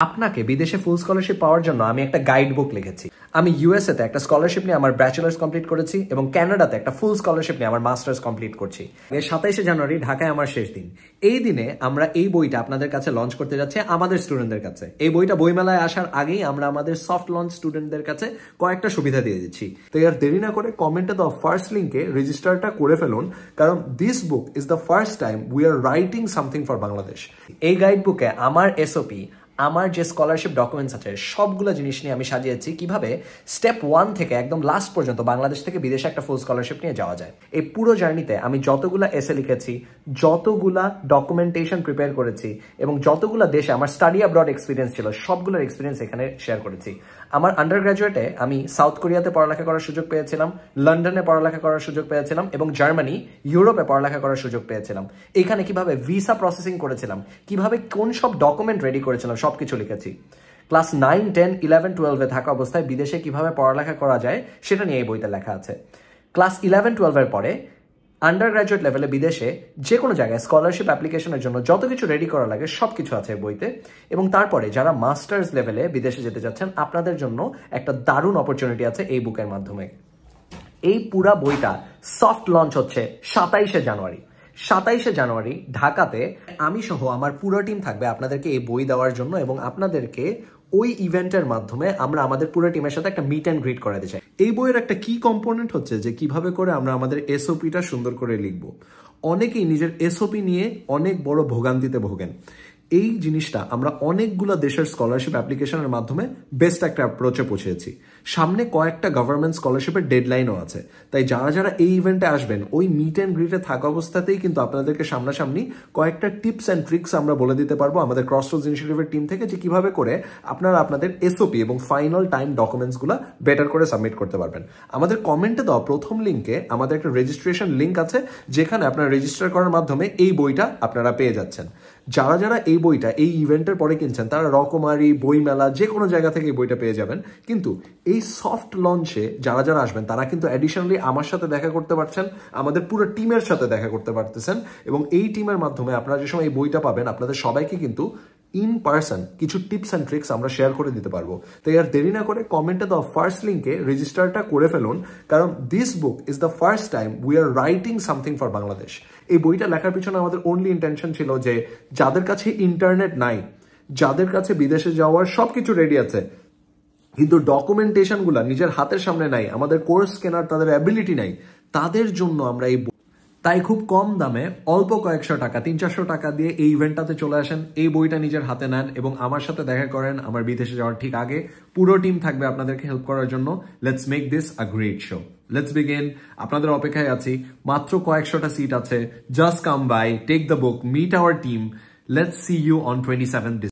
আপনাকে বিদেশে ফুল স্কলারশিপ পাওয়ার জন্য আমি একটা গাইড বুক লিখেছি। আমি ইউএসএ তে একটা স্কলারশিপ নিয়ে আমার ব্যাচেলার্স কমপ্লিট করেছি এবং কানাডাতে একটা ফুল স্কলারশিপ নিয়ে আমার মাস্টার্স কমপ্লিট করছি। 27 জানুয়ারি ঢাকায় আমার শেষ দিন। এই দিনে আমরা এই বইটা আপনাদের কাছে লঞ্চ করতে যাচ্ছি আমাদের স্টুডেন্টদের কাছে। এই বইটা বইমেলায় আসার আগেই আমরা আমাদের সফট লঞ্চ স্টুডেন্টদের কাছে কয়েকটা সুবিধা দিয়ে দিচ্ছি। তো আর দেরি না করে কমেন্টে দেওয়া ফার্স্ট লিঙ্কে রেজিস্টারটা করে ফেলুন, কারণ this book is the first time we are writing something for Bangladesh. এই গাইড বুকে আমার এসওপি, আমার যে স্কলারশিপ ডকুমেন্টস আছে সবগুলো জিনিস নিয়ে আমি সাজিয়েছি কিভাবে স্টেপ 1 থেকে একদম লাস্ট পর্যন্ত বাংলাদেশ থেকে বিদেশে একটা ফুল স্কলারশিপ নিয়ে যাওয়া যায়। এই পুরো জার্নিতে আমি যতগুলা এসে লিখেছি, যতগুলা ডকুমেন্টেশন প্রিপেয়ার করেছি এবং যতগুলা দেশে আমার স্টাডি অ্যাব্রড এক্সপিরিয়েন্স ছিল সবগুলোর এক্সপিরিয়েন্স এখানে শেয়ার করেছি। আমার আন্ডার গ্রাজুয়েটে আমি সাউথ কোরিয়াতে পড়ালেখা করার সুযোগ পেয়েছিলাম, লন্ডনে পড়ালেখা করার সুযোগ পেয়েছিলাম এবং জার্মানি, ইউরোপে পড়ালেখা করার সুযোগ পেয়েছিলাম। এখানে কিভাবে ভিসা প্রসেসিং করেছিলাম, কিভাবে কোন সব ডকুমেন্ট রেডি করেছিলাম সবকিছু লিখেছি। ক্লাস 9, 10, 11, 12 এ থাকা অবস্থায় বিদেশে কিভাবে পড়ালেখা করা যায় সেটা নিয়ে এই বইতে লেখা আছে। ক্লাস 11, 12 এর পরে আন্ডার গ্রাজুয়েট লেভেলে বিদেশে যে কোনো জায়গায় স্কলারশিপ অ্যাপ্লিকেশনের জন্য যত কিছু রেডি করা লাগে সবকিছু আছে বইতে। এবং তারপরে যারা মাস্টার্স লেভেলে বিদেশে যেতে যাচ্ছেন আপনাদের জন্য একটা দারুণ অপরচুনিটি আছে এই বুকের মাধ্যমে। এই পুরা বইটা সফট লঞ্চ হচ্ছে 27 জানুয়ারি। 27 জানুয়ারি ঢাকাতে আমি সহ আমার পুরো টিম থাকবে আপনাদেরকে এই বই দেওয়ার জন্য এবং আপনাদেরকে ওই ইভেন্টের মাধ্যমে আমরা আমাদের পুরো টিমের সাথে একটা মিট অ্যান্ড গ্রিট করাতে চাই। এই বইয়ের একটা কি কম্পোনেন্ট হচ্ছে যে কিভাবে করে আমরা আমাদের এসওপিটা সুন্দর করে লিখব। অনেকেই নিজের এসওপি নিয়ে অনেক বড় ভোগান্তিতে ভোগেন। এই জিনিসটা আমরা অনেকগুলো দেশের স্কলারশিপ অ্যাপ্লিকেশনের মাধ্যমে বেস্ট একটা অ্যাপ্রোচে পৌঁছেছি। সামনে কয়েকটা গভর্নমেন্ট স্কলারশিপের ডেডলাইনও আছে, তাই যারা যারা এই ইভেন্টে আসবেন ওই মিট অ্যান্ড গ্রিটে থাকা অবস্থাতেই কিন্তু আপনাদেরকে সামনাসামনি কয়েকটা টিপস অ্যান্ড ট্রিক্স আমরা বলে দিতে পারবো আমাদের ক্রসরোডস ইনিশিয়েটিভের টিম থেকে, যে কিভাবে করে আপনারা আপনাদের এসওপি এবং ফাইনাল টাইম ডকুমেন্টসগুলো বেটার করে সাবমিট করতে পারবেন। আমাদের কমেন্টে দেওয়া প্রথম লিঙ্কে আমাদের একটা রেজিস্ট্রেশন লিঙ্ক আছে, যেখানে আপনারা রেজিস্টার করার মাধ্যমে এই বইটা আপনারা পেয়ে যাচ্ছেন। যারা যারা এই বইটা এই ইভেন্টের পরে কিনছেন তারা রকমারি, বইমেলা যে কোনো জায়গা থেকে এই বইটা পেয়ে যাবেন। কিন্তু এই সফট লঞ্চে যারা যারা আসবেন তারা কিন্তু অ্যাডিশনালি আমার সাথে দেখা করতে পারছেন, আমাদের পুরো টিমের সাথে দেখা করতে পারতেছেন এবং এই টিমের মাধ্যমে আপনারা যে সময় এই বইটা পাবেন আপনাদের সবাইকে কিন্তু ইন পার্সন কিছু টিপস অ্যান্ড ট্রিক্স আমরা শেয়ার করে দিতে পারবো। তাই আর দেরি না করে কমেন্টে দেওয়া ফার্স্ট লিঙ্কে রেজিস্টারটা করে ফেলুন, কারণ this book is the first time we are writing something for Bangladesh. এই বইটা লেখার পিছনে আমাদের অনলি ইন্টেনশন ছিল যে যাদের কাছে ইন্টারনেট নাই, যাদের কাছে বিদেশে যাওয়ার সবকিছু রেডি আছে কিন্তু ডকুমেন্টেশনগুলো নিজের হাতের সামনে নাই, আমাদের কোর্স কেনার তাদের অ্যাবিলিটি নাই, তাদের জন্য আমরা এই তাই খুব কম দামে অল্প কয়েকশো টাকা, 300-400 টাকা দিয়ে এই ইভেন্টটাতে চলে আসেন, এই বইটা নিজের হাতে নেন এবং আমার সাথে দেখা করেন আমার বিদেশে যাওয়ার ঠিক আগে। পুরো টিম থাকবে আপনাদেরকে হেল্প করার জন্য। Let's make this a great show. Let's begin. আপনাদের অপেক্ষায় আছি, মাত্র কয়েকশোটা সিট আছে। Just come by, take the book, meet our team. Let's see you on 27